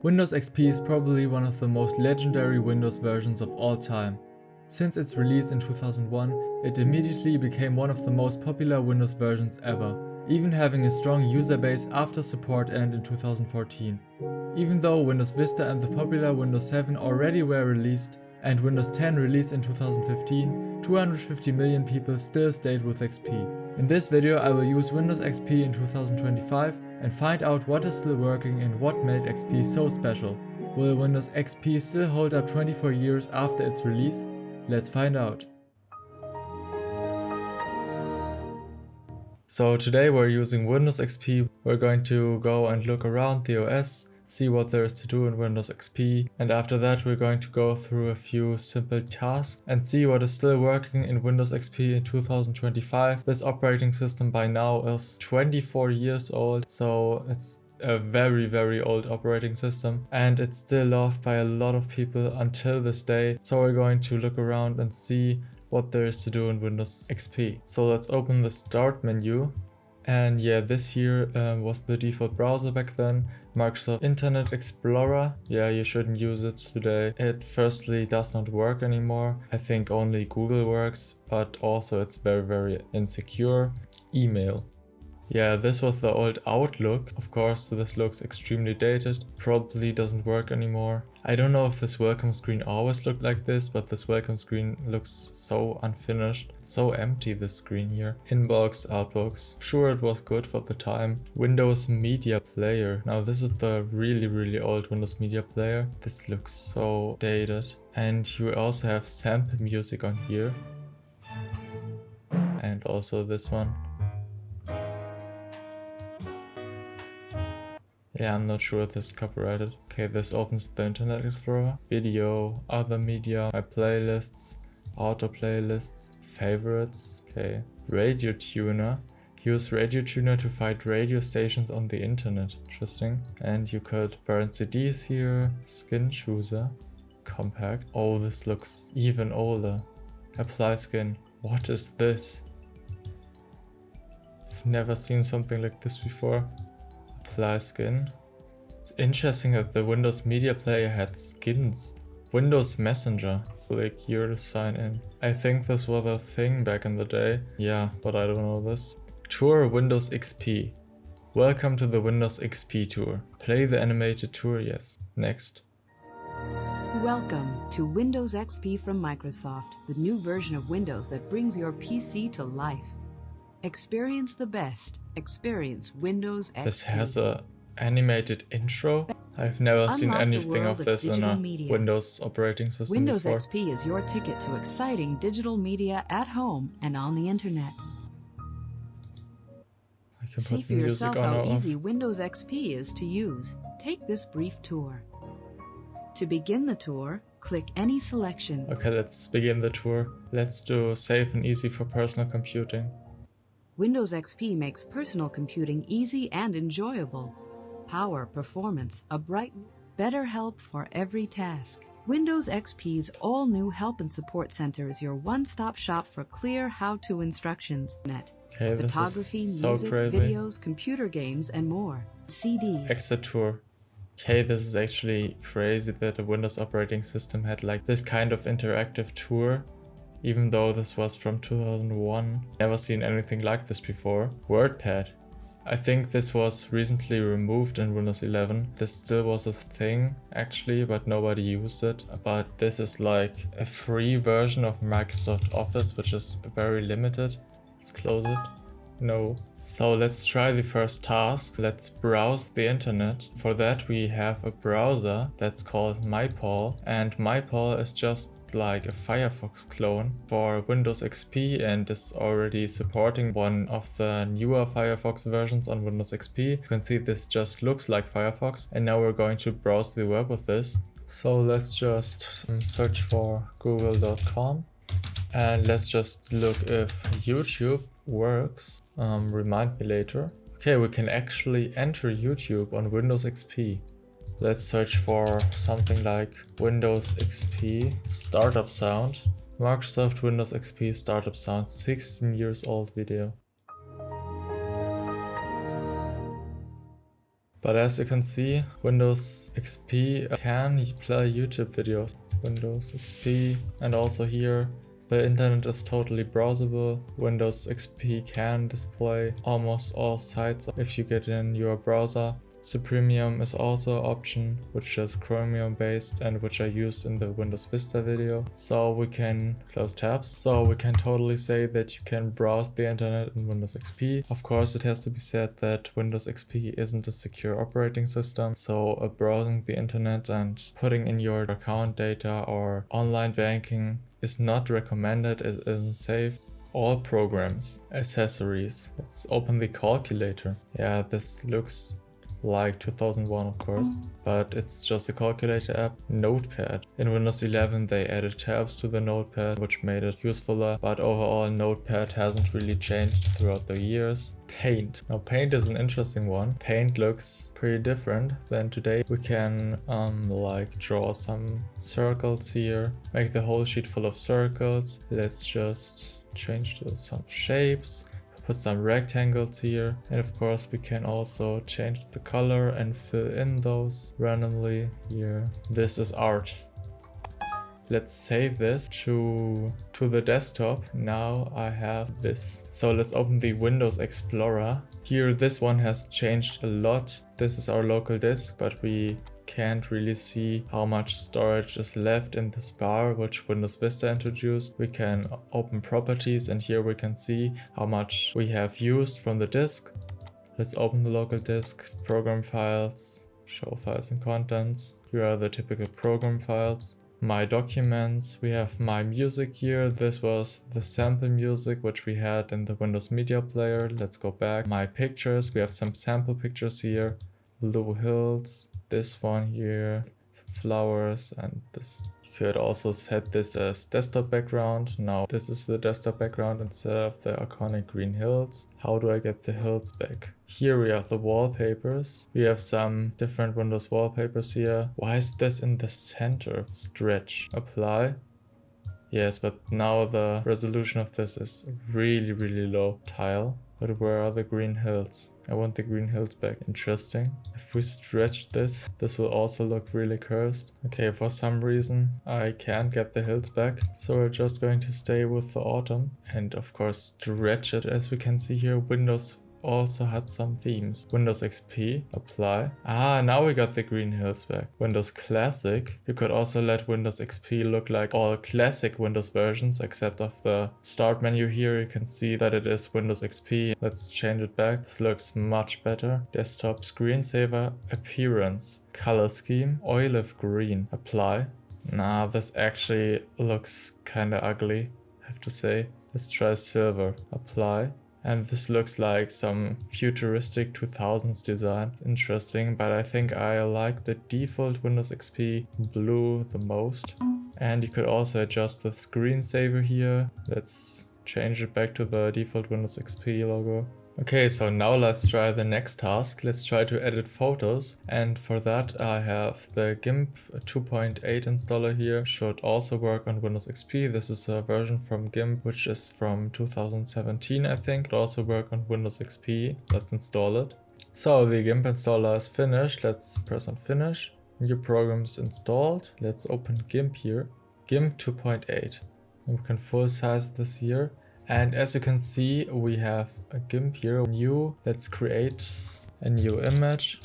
Windows XP is probably one of the most legendary Windows versions of all time. Since its release in 2001, it immediately became one of the most popular Windows versions ever, even having a strong user base after support end in 2014. Even though Windows Vista and the popular Windows 7 already were released, and Windows 10 released in 2015, 250 million people still stayed with XP. In this video I will use Windows XP in 2025 and find out what is still working and what made XP so special. Will Windows XP still hold up 24 years after its release? Let's find out. So today we're using Windows XP. We're going to go and look around the OS, see what there is to do in Windows XP, and after that we're going to go through a few simple tasks and see what is still working in Windows XP in 2025. This operating system by now is 24 years old, so it's a very old operating system and it's still loved by a lot of people until this day. So we're going to look around and see what there is to do in Windows XP. So let's open the start menu. And yeah, this here was the default browser back then, Microsoft Internet Explorer. Yeah, you shouldn't use it today. It firstly does not work anymore. I think only Google works, but also it's very insecure. Email. Yeah, this was the old Outlook. Of course, this looks extremely dated. Probably doesn't work anymore. I don't know if this welcome screen always looked like this, but this welcome screen looks so unfinished. It's so empty, this screen here. Inbox, Outlooks. Sure, it was good for the time. Windows Media Player. Now this is the really old Windows Media Player. This looks so dated. And you also have sample music on here. And also this one. Yeah, I'm not sure if this is copyrighted. Okay, this opens the Internet Explorer. Video, other media, my playlists, auto playlists, favorites. Okay, Radio Tuner. Use Radio Tuner to find radio stations on the internet. Interesting. And you could burn CDs here. Skin Chooser. Compact. Oh, this looks even older. Apply skin. What is this? I've never seen something like this before. Apply skin. It's interesting that the Windows Media Player had skins. Windows Messenger. Click here to sign in. I think this was a thing back in the day. Yeah, but I don't know this. Tour Windows XP. Welcome to the Windows XP tour. Play the animated tour, yes. Next. Welcome to Windows XP from Microsoft, the new version of Windows that brings your PC to life. Experience the best. Experience Windows XP. This has a animated intro. I've never seen anything of this in a Windows operating system Windows before. XP is your ticket to exciting digital media at home and on the internet. I can See put for music yourself on how or off. easy Windows XP is to use. Take this brief tour. To begin the tour, click any selection. Okay, let's begin the tour. Let's do safe and easy for personal computing. Windows XP makes personal computing easy and enjoyable. Power, performance, a bright, better help for every task. Windows XP's all-new Help and Support Center is your one-stop shop for clear how-to instructions. Okay, this Photography, is so music, crazy. videos, computer games, and more. CDs. Exit tour. Okay, this is actually crazy that a Windows operating system had like this kind of interactive tour. Even though this was from 2001, never seen anything like this before. WordPad. I think this was recently removed in Windows 11. This still was a thing actually, but nobody used it. But this is like a free version of Microsoft Office, which is very limited. Let's close it. No. So let's try the first task. Let's browse the internet. For that we have a browser that's called MyPaul, and MyPaul is just like a Firefox clone for Windows XP and is already supporting one of the newer Firefox versions on Windows XP. You can see this just looks like Firefox, and now we're going to browse the web with this. So let's just search for google.com and let's just look if YouTube works. Remind me later. Okay, we can actually enter YouTube on Windows XP. Let's search for something like Windows XP startup sound. Microsoft Windows XP startup sound, 16 years old video. But as you can see, Windows XP can play YouTube videos. Windows XP, and also here the internet is totally browsable. Windows XP can display almost all sites if you get in your browser. Supremium is also an option, which is Chromium based and which I used in the Windows Vista video. So we can close tabs. So we can totally say that you can browse the internet in Windows XP. Of course, it has to be said that Windows XP isn't a secure operating system. So browsing the internet and putting in your account data or online banking is not recommended. It isn't safe. All programs, accessories. Let's open the calculator. Yeah, this looks like 2001 of course, but it's just a calculator app. Notepad. In Windows 11 they added tabs to the Notepad which made it usefuler, but overall Notepad hasn't really changed throughout the years. Paint. Now Paint is an interesting one. Paint looks pretty different than today. We can like draw some circles here, make the whole sheet full of circles. Let's just change to some shapes. Put some rectangles here, and of course we can also change the color and fill in those randomly here. This is art. Let's save this to the desktop. Now I have this. So let's open the Windows Explorer. Here this one has changed a lot. This is our local disk, but we can't really see how much storage is left in this bar which Windows Vista introduced. We can open properties and here we can see how much we have used from the disk. Let's open the local disk, program files, show files and contents. Here are the typical program files. My documents, we have my music here. This was the sample music which we had in the Windows Media Player. Let's go back. My pictures, we have some sample pictures here. Blue Hills, this one here, flowers, and this. You could also set this as desktop background. Now this is the desktop background instead of the iconic green hills. How do I get the hills back? Here we have the wallpapers. We have some different Windows wallpapers here. Why is this in the center? Stretch, apply. Yes, but now the resolution of this is really low. Tile. But where are the green hills? I want the green hills back. Interesting. If we stretch this, this will also look really cursed. Okay, for some reason I can't get the hills back. So we're just going to stay with the autumn. And of course stretch it. As we can see here, Windows also had some themes. Windows XP, apply. Ah, now we got the green hills back. Windows Classic. You could also let Windows XP look like all classic Windows versions except of the start menu here. You can see that it is Windows XP. Let's change it back. This looks much better. Desktop screensaver, appearance, color scheme, olive green, apply. Nah, this actually looks kinda ugly, I have to say. Let's try silver, apply. And this looks like some futuristic 2000s design. Interesting, but I think I like the default Windows XP blue the most. And you could also adjust the screensaver here. Let's change it back to the default Windows XP logo. Okay, so now let's try the next task. Let's try to edit photos, and for that I have the GIMP 2.8 installer here. Should also work on Windows XP. This is a version from GIMP which is from 2017 I think. It also work on Windows XP. Let's install it. So the GIMP installer is finished. Let's press on finish. New program is installed. Let's open GIMP here. GIMP 2.8. We can full size this here. And as you can see, we have a GIMP here, new. Let's create a new image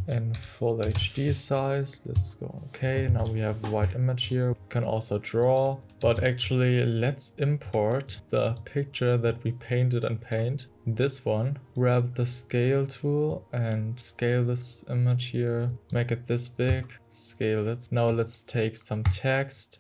in full HD size. Let's go okay. Now we have a white image here. We can also draw, but actually let's import the picture that we painted in Paint. This one, grab the scale tool and scale this image here. Make it this big, scale it. Now let's take some text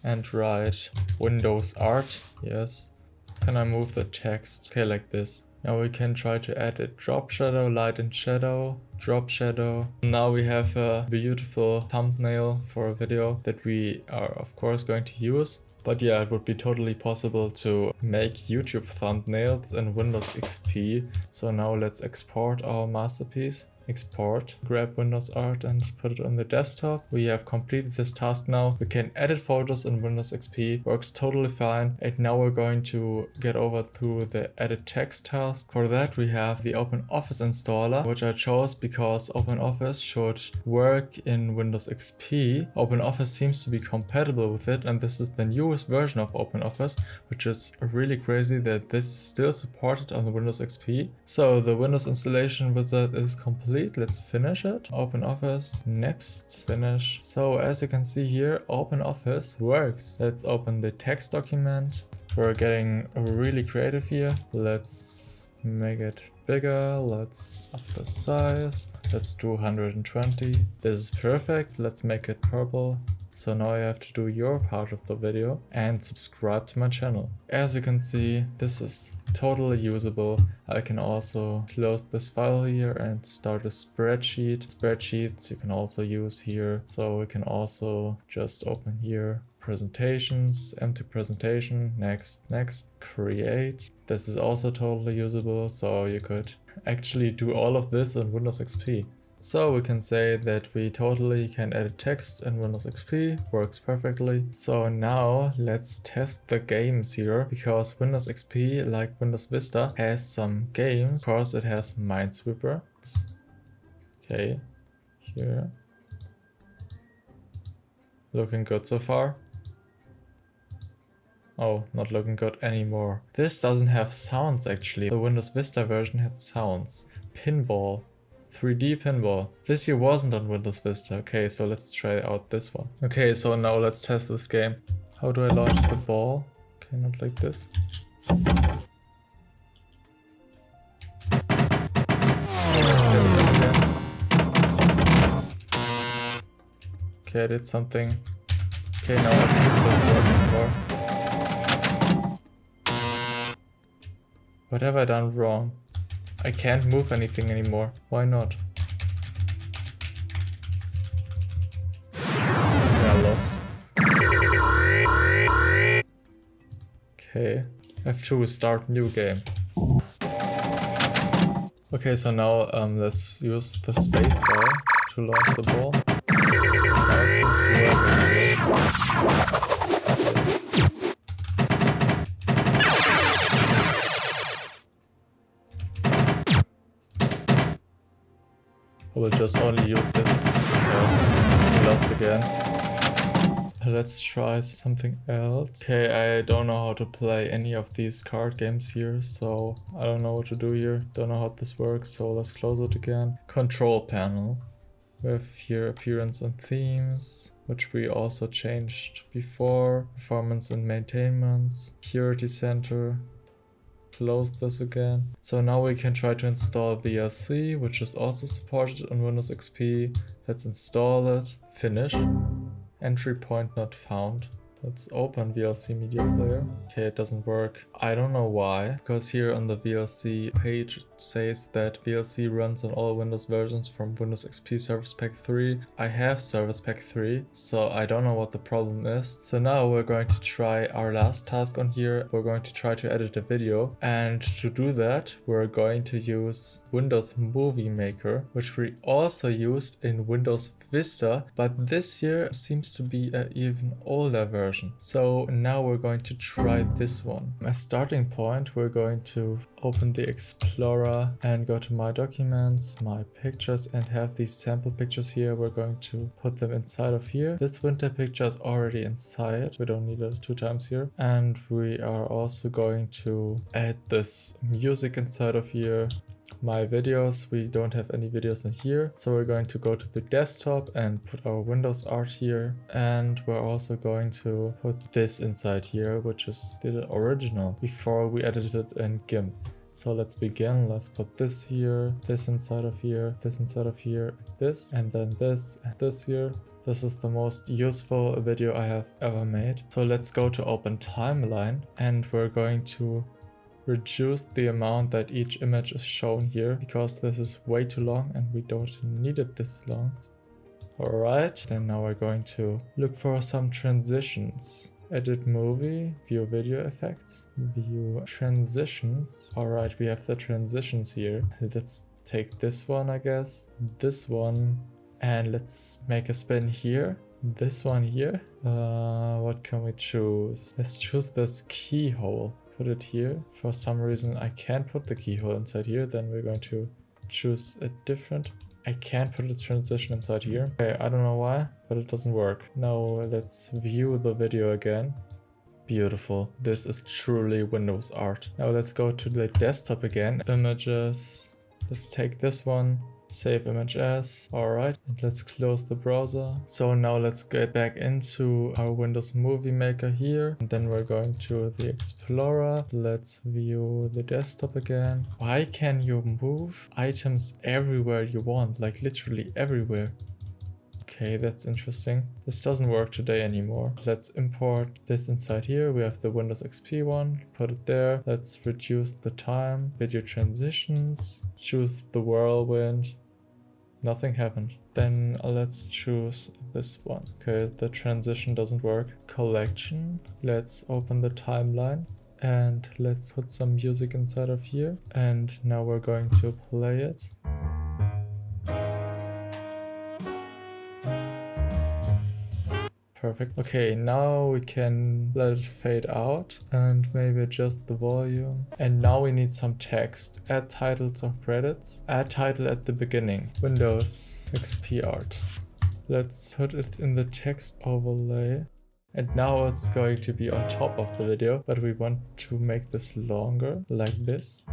and write Windows Art, yes. Can I move the text? Okay, like this. Now we can try to add a drop shadow, light and shadow, drop shadow. Now we have a beautiful thumbnail for a video that we are of course going to use. But yeah, it would be totally possible to make YouTube thumbnails in Windows XP. So now let's export our masterpiece. export, grab Windows Art and put it on the desktop. We have completed this task now. We can edit photos in Windows XP, works totally fine. And now we're going to get over to the edit text task. For that we have the OpenOffice installer, which I chose because OpenOffice should work in Windows XP. OpenOffice seems to be compatible with it, and this is the newest version of OpenOffice, which is really crazy that this is still supported on the Windows XP. So the Windows installation wizard is complete. Let's finish it. OpenOffice, next, finish. So as you can see here, OpenOffice works. Let's open the text document. We're getting really creative here. Let's make it bigger. Let's up the size. Let's do 120. This is perfect. Let's make it purple. So now you have to do your part of the video and subscribe to my channel. As you can see, this is totally usable. I can also close this file here and start a spreadsheet. Spreadsheets you can also use here. So we can also just open here, presentations, empty presentation, next, create. This is also totally usable. So you could actually do all of this in Windows XP. So we can say that we totally can edit text in Windows XP, works perfectly. So now let's test the games here, because Windows XP, like Windows Vista, has some games. Of course it has Minesweeper. Okay, here. Looking good so far. Oh, not looking good anymore. This doesn't have sounds actually. The Windows Vista version had sounds. Pinball. 3D pinball. This here wasn't on Windows Vista. Okay, so let's try out this one. Okay, so now let's test this game. How do I launch the ball? Okay, not like this. Okay, let's save it up again. Okay, I did something. Okay, now it doesn't work anymore. What have I done wrong? I can't move anything anymore. Why not? Okay, I lost. Okay. F2, start new game. Okay, so now let's use the spacebar to launch the ball. Now it seems to work actually. I will just only use this. Okay, lost again. Let's try something else. Okay, I don't know how to play any of these card games here, so I don't know what to do here. Don't know how this works, so let's close it again. Control panel. We have here appearance and themes, which we also changed before. Performance and maintenance. Security center. Close this again. So now we can try to install VLC, which is also supported on Windows XP. Let's install it. Finish. Entry point not found. Let's open VLC Media Player. Okay, it doesn't work. I don't know why, because here on the VLC page it says that VLC runs on all Windows versions from Windows XP Service Pack 3. I have Service Pack 3, so I don't know what the problem is. So now we're going to try our last task on here. We're going to try to edit a video, and to do that we're going to use Windows Movie Maker, which we also used in Windows Vista, but this here seems to be an even older version. So now we're going to try this one. As starting point, we're going to open the Explorer and go to my documents, my pictures, and have these sample pictures here. We're going to put them inside of here. This winter picture is already inside. We don't need it 2 times here. And we are also going to add this music inside of here. My videos, we don't have any videos in here, so we're going to go to the desktop and put our Windows Art here, and we're also going to put this inside here, which is the original before we edited it in GIMP. So let's begin. Let's put this here, this inside of here, this inside of here, this, and then this and this here. This is the most useful video I have ever made. So let's go to Open Timeline, and we're going to reduce the amount that each image is shown here, because this is way too long and we don't need it this long. Alright, then now we're going to look for some transitions. edit movie, view video effects, view transitions. Alright, we have the transitions here. Let's take this one, I guess, this one, and let's make a spin here. This one here. What can we choose? Let's choose this keyhole. Put it here. For some reason I can't put the keyhole inside here. Then we're going to choose a different. I can't put a transition inside here. Okay, I don't know why, but it doesn't work. Now let's view the video again. Beautiful. This is truly Windows art. Now let's go to the desktop again. Images. Let's take this one. Save image as. Alright, and let's close the browser. So now let's get back into our Windows Movie Maker here. And then we're going to the Explorer. Let's view the desktop again. Why can you move items everywhere you want? Like literally everywhere. Okay, that's interesting. This doesn't work today anymore. Let's import this inside here. We have the Windows XP one. Put it there. Let's reduce the time. Video transitions. Choose the whirlwind. Nothing happened. Then let's choose this one. Okay, the transition doesn't work. Collection. Let's open the timeline. And let's put some music inside of here. And now we're going to play it. Perfect. Okay, now we can let it fade out and maybe adjust the volume. And now we need some text. Add titles or credits. Add title at the beginning. Windows XP art. Let's put it in the text overlay. And now it's going to be on top of the video, but we want to make this longer, like this.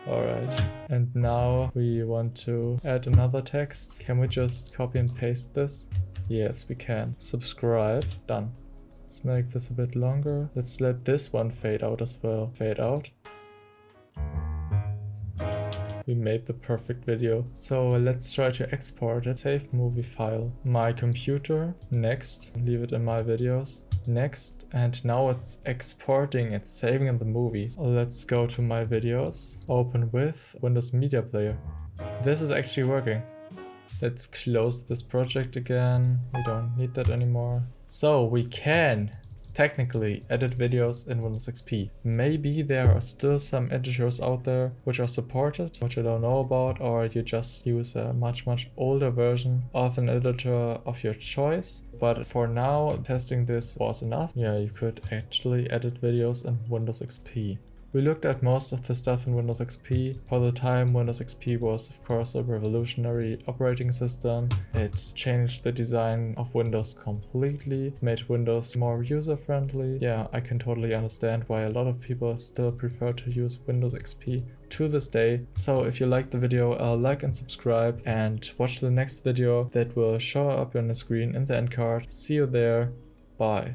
Alright, and now we want to add another text. Can we just copy and paste this? Yes, we can. Subscribe. Done. Let's make this a bit longer. Let's let this one fade out as well. Fade out. We made the perfect video. So let's try to export it. Save movie file. My computer. Next. Leave it in my videos. Next, and now it's exporting, it's saving in the movie. Let's go to my videos, open with Windows Media Player. This is actually working. Let's close this project again. We don't need that anymore. So we can technically edit videos in Windows XP. Maybe there are still some editors out there which are supported, which I don't know about, or you just use a much older version of an editor of your choice. But for now, testing this was enough. Yeah, you could actually edit videos in Windows XP. We looked at most of the stuff in Windows XP. For the time, Windows XP was of course a revolutionary operating system. It changed the design of Windows completely, made Windows more user-friendly. Yeah, I can totally understand why a lot of people still prefer to use Windows XP to this day. So if you liked the video, like and subscribe and watch the next video that will show up on the screen in the end card. See you there. Bye.